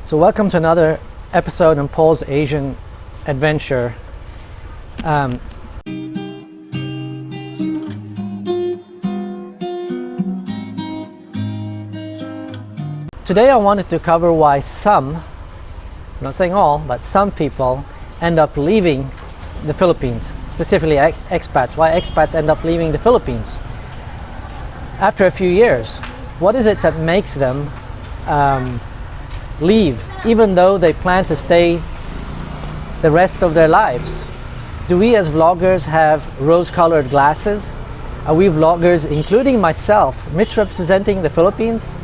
So welcome to another episode on Paul's Asian Adventure. Today I wanted to cover why some, I'm not saying all, but some people end up leaving the Philippines, specifically expats. Why expats end up leaving the Philippines after a few years. What is it that makes them leave, even though they plan to stay the rest of their lives? Do we as vloggers have rose-colored glasses? Are we vloggers, including myself, misrepresenting the Philippines?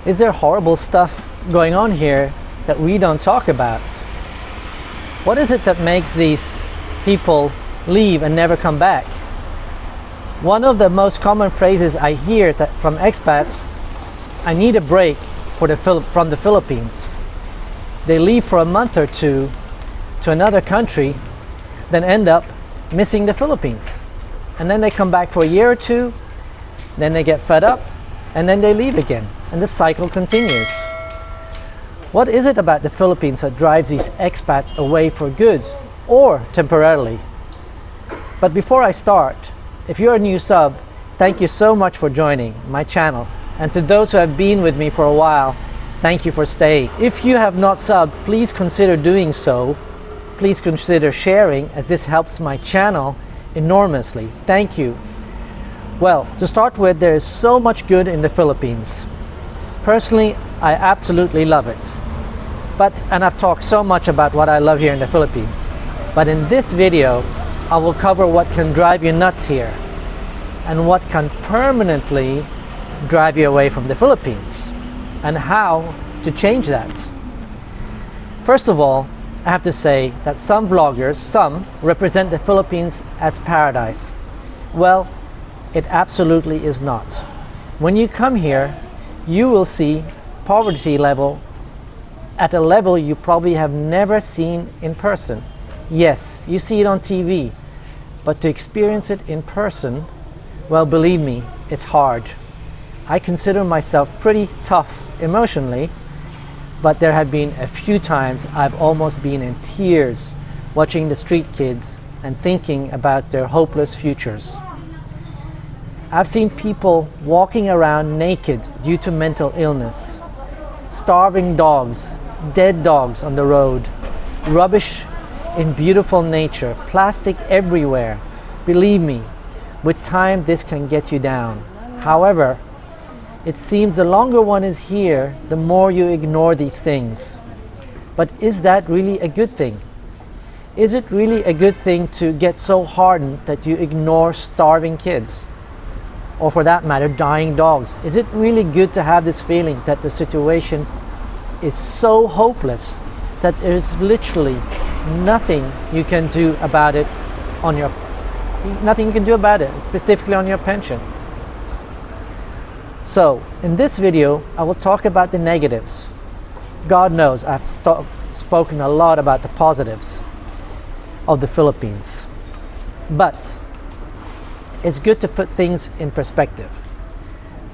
Is there horrible stuff going on here that we don't talk about? What is it that makes these people leave and never come back? One of the most common phrases I hear from expats, I need a break from the Philippines. They leave for a month or two to another country, then end up missing the Philippines. And then they come back for a year or two, then they get fed up, and then they leave again. And the cycle continues. What is it about the Philippines that drives these expats away for good or temporarily? But before I start, if you're a new sub, thank you so much for joining my channel. And to those who have been with me for a while, thank you for staying. If you have not subbed, please consider doing so. Please consider sharing, as this helps my channel enormously. Thank you. Well, to start with, there is so much good in the Philippines. Personally, I absolutely love it. And I've talked so much about what I love here in the Philippines. But in this video, I will cover what can drive you nuts here and what can permanently drive you away from the Philippines and how to change that. First of all, I have to say that some vloggers, represent the Philippines as paradise. Well, it absolutely is not. When you come here, you will see poverty level at a level you probably have never seen in person. Yes, you see it on TV, but to experience it in person, well, believe me, it's hard. I consider myself pretty tough emotionally, but there have been a few times I've almost been in tears watching the street kids and thinking about their hopeless futures. I've seen people walking around naked due to mental illness, starving dogs, dead dogs on the road, rubbish in beautiful nature, plastic everywhere. Believe me, with time this can get you down. However, it seems the longer one is here, the more you ignore these things. But is that really a good thing? Is it really a good thing to get so hardened that you ignore starving kids? Or for that matter, dying dogs? Is it really good to have this feeling that the situation is so hopeless that there is literally nothing you can do about it specifically on your pension? So, in this video, I will talk about the negatives. God knows I've spoken a lot about the positives of the Philippines. But it's good to put things in perspective.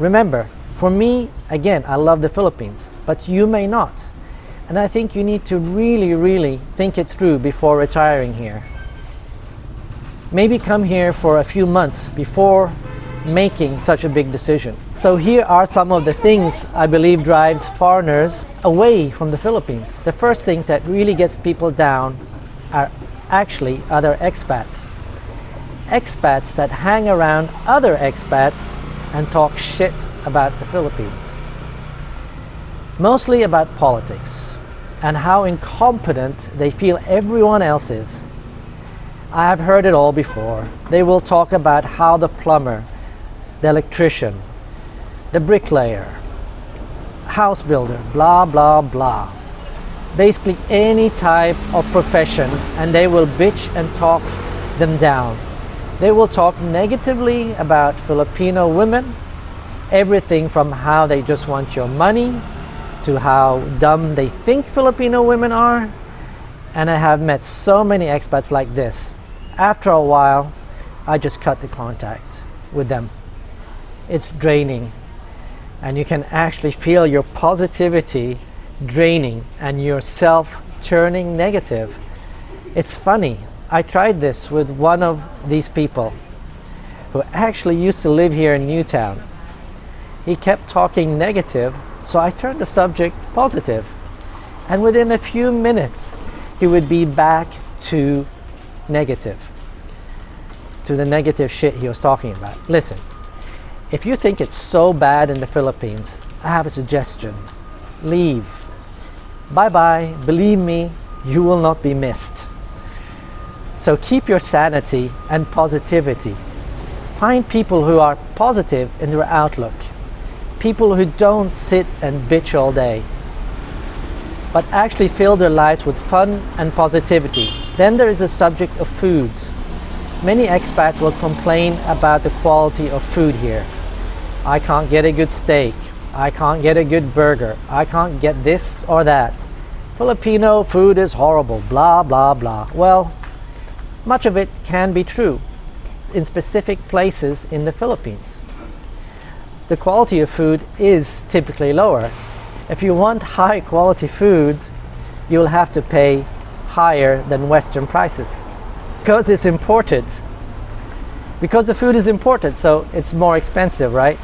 Remember, for me, again, I love the Philippines, but you may not. And I think you need to really, really think it through before retiring here. Maybe come here for a few months before making such a big decision. So here are some of the things I believe drives foreigners away from the Philippines. The first thing that really gets people down are actually other expats. Expats that hang around other expats and talk shit about the Philippines. Mostly about politics and how incompetent they feel everyone else is. I have heard it all before. They will talk about how the plumber, the electrician, the bricklayer, house builder, blah, blah, blah. Basically any type of profession, and they will bitch and talk them down. They will talk negatively about Filipino women, everything from how they just want your money to how dumb they think Filipino women are. And I have met so many expats like this. After a while, I just cut the contact with them. It's draining, and you can actually feel your positivity draining and your self turning negative. It's funny, I tried this with one of these people who actually used to live here in Newtown. He kept talking negative, so I turned the subject positive. And within a few minutes, he would be back to negative, to the negative shit he was talking about. Listen, if you think it's so bad in the Philippines, I have a suggestion. Leave. Bye-bye. Believe me, you will not be missed. So keep your sanity and positivity. Find people who are positive in their outlook. People who don't sit and bitch all day, but actually fill their lives with fun and positivity. Then there is the subject of foods. Many expats will complain about the quality of food here. I can't get a good steak. I can't get a good burger. I can't get this or that. Filipino food is horrible, blah, blah, blah. Well, much of it can be true in specific places in the Philippines. The quality of food is typically lower. If you want high quality foods, you'll have to pay higher than Western prices because it's imported. Because the food is imported, so it's more expensive, right?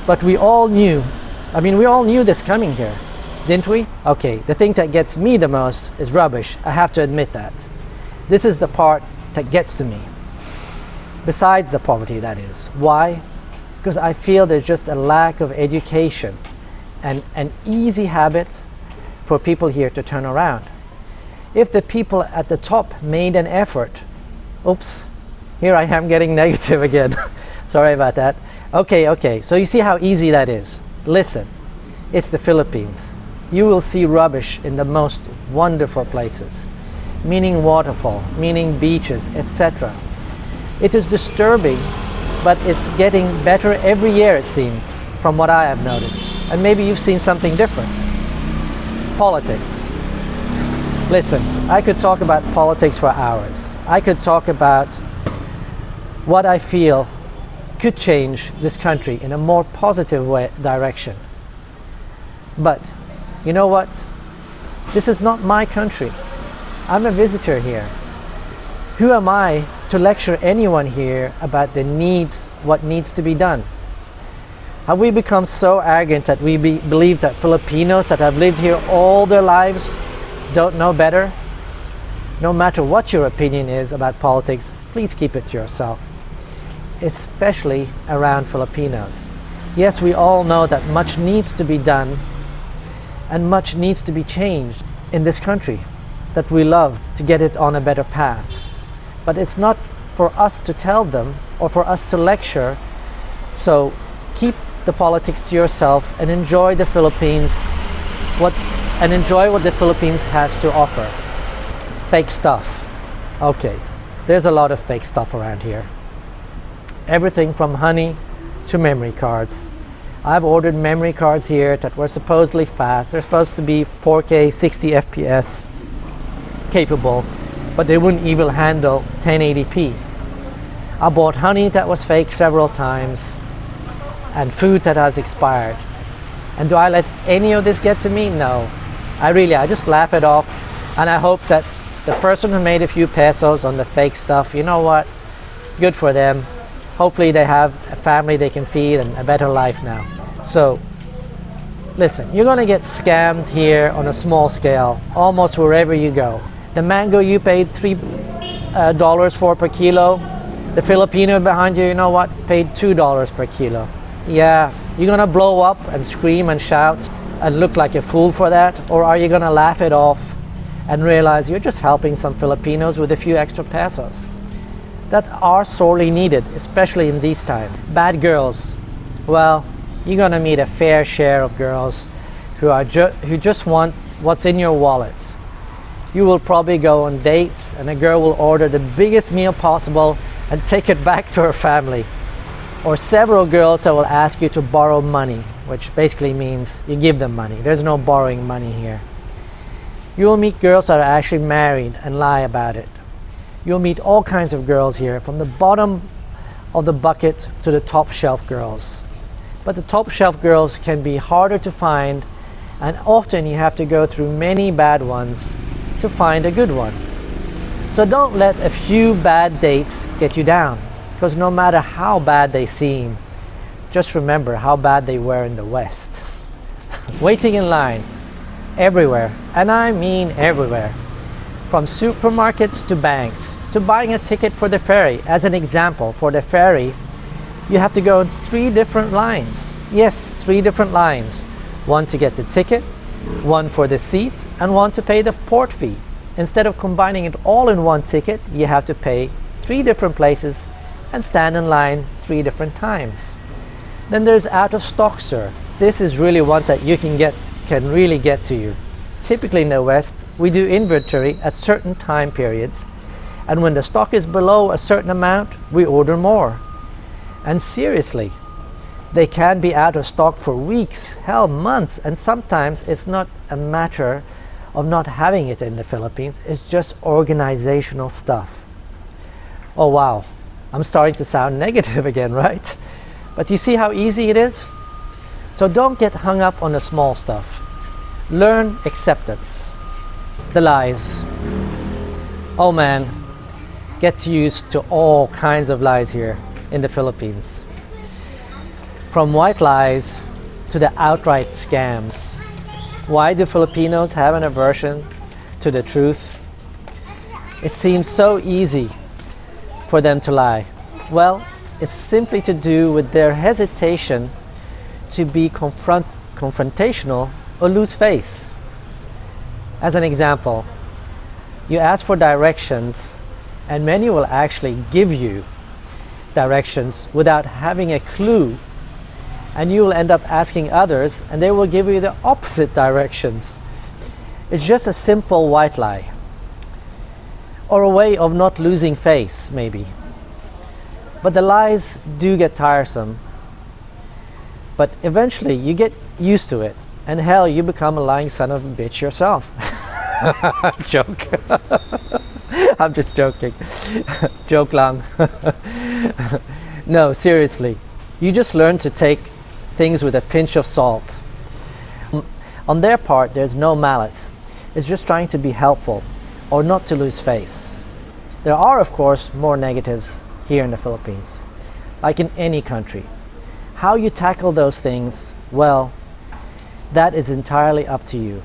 But we all knew this coming here, didn't we? Okay, the thing that gets me the most is rubbish. I have to admit that. This is the part that gets to me. Besides the poverty, that is. Why? Because I feel there's just a lack of education and an easy habit for people here to turn around. If the people at the top made an effort, oops, here I am getting negative again. Sorry about that. Okay, so you see how easy that is. Listen, it's the Philippines. You will see rubbish in the most wonderful places, meaning waterfall, meaning beaches, etc. It is disturbing, but it's getting better every year, it seems, from what I have noticed. And maybe you've seen something different. Politics. Listen, I could talk about politics for hours. I could talk about what I feel could change this country in a more positive direction. But you know what? This is not my country. I'm a visitor here. Who am I to lecture anyone here about what needs to be done? Have we become so arrogant that we believe that Filipinos that have lived here all their lives don't know better? No matter what your opinion is about politics, please keep it to yourself, especially around Filipinos. Yes, we all know that much needs to be done and much needs to be changed in this country that we love to get it on a better path. But it's not for us to tell them or for us to lecture, so keep the politics to yourself and enjoy the Philippines, enjoy what the Philippines has to offer. Fake stuff. Okay, there's a lot of fake stuff around here. Everything from honey to memory cards. I've ordered memory cards here that were supposedly fast. They're supposed to be 4K 60 FPS capable, but they wouldn't even handle 1080p. I bought honey that was fake several times and food that has expired. And do I let any of this get to me? No. I just laugh it off, and I hope that the person who made a few pesos on the fake stuff, you know what? Good for them. Hopefully they have a family they can feed and a better life now. So, listen, you're gonna get scammed here on a small scale, almost wherever you go. The mango you paid $3 for per kilo, the Filipino behind you, you know what, paid $2 per kilo. Yeah, you're gonna blow up and scream and shout and look like a fool for that, or are you gonna laugh it off and realize you're just helping some Filipinos with a few extra pesos that are sorely needed, especially in these times. Bad girls. Well, you're gonna meet a fair share of girls who just want what's in your wallet. You will probably go on dates and a girl will order the biggest meal possible and take it back to her family. Or several girls that will ask you to borrow money, which basically means you give them money. There's no borrowing money here. You will meet girls that are actually married and lie about it. You'll meet all kinds of girls here, from the bottom of the bucket to the top shelf girls. But the top shelf girls can be harder to find and often you have to go through many bad ones to find a good one. So don't let a few bad dates get you down, because no matter how bad they seem, just remember how bad they were in the West. Waiting in line everywhere, and I mean everywhere, from supermarkets to banks, to buying a ticket for the ferry. As an example, for the ferry, you have to go in 3 different lines. Yes, 3 different lines. One to get the ticket, one for the seats, and one to pay the port fee. Instead of combining it all in one ticket, you have to pay 3 different places and stand in line 3 different times. Then there's out of stock, sir. This is really one that you can really get to you. Typically in the West, we do inventory at certain time periods, and when the stock is below a certain amount, we order more. And seriously, they can be out of stock for weeks, hell, months, and sometimes it's not a matter of not having it in the Philippines, it's just organizational stuff. Oh wow, I'm starting to sound negative again, right? But you see how easy it is? So don't get hung up on the small stuff. Learn acceptance. The lies. Oh man, get used to all kinds of lies here in the Philippines. From white lies to the outright scams. Why do Filipinos have an aversion to the truth? It seems so easy for them to lie. Well, it's simply to do with their hesitation to be confrontational or lose face. As an example, you ask for directions and many will actually give you directions without having a clue, and you will end up asking others and they will give you the opposite directions. It's just a simple white lie, or a way of not losing face maybe. But the lies do get tiresome, but eventually you get used to it, and hell, you become a lying son of a bitch yourself. Joke. I'm just joking. Joke lang. No, seriously. You just learn to take things with a pinch of salt. On their part, there's no malice. It's just trying to be helpful or not to lose face. There are, of course, more negatives here in the Philippines, like in any country. How you tackle those things, well, that is entirely up to you.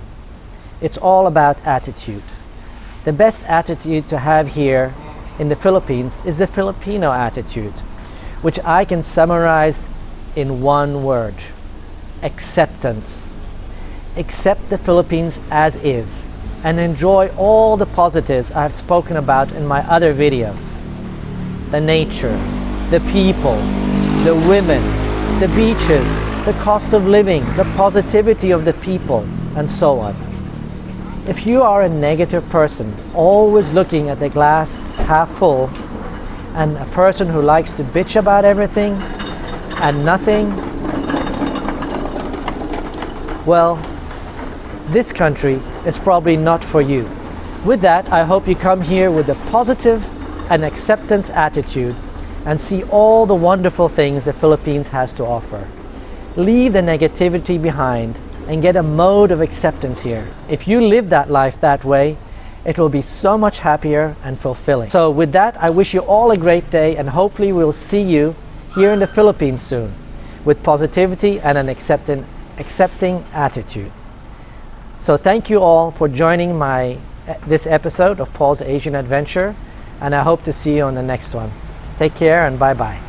It's all about attitude. The best attitude to have here in the Philippines is the Filipino attitude, which I can summarize in one word: acceptance. Accept the Philippines as is and enjoy all the positives I've spoken about in my other videos. The nature, the people, the women, the beaches, the cost of living, the positivity of the people, and so on. If you are a negative person, always looking at the glass half full, and a person who likes to bitch about everything and nothing, well, this country is probably not for you. With that, I hope you come here with a positive and acceptance attitude and see all the wonderful things the Philippines has to offer. Leave the negativity behind and get a mode of acceptance here. If you live that life that way, it will be so much happier and fulfilling. So with that, I wish you all a great day, and hopefully we'll see you here in the Philippines soon with positivity and an accepting attitude. So thank you all for joining this episode of Paul's Asian Adventure, and I hope to see you on the next one. Take care and bye-bye.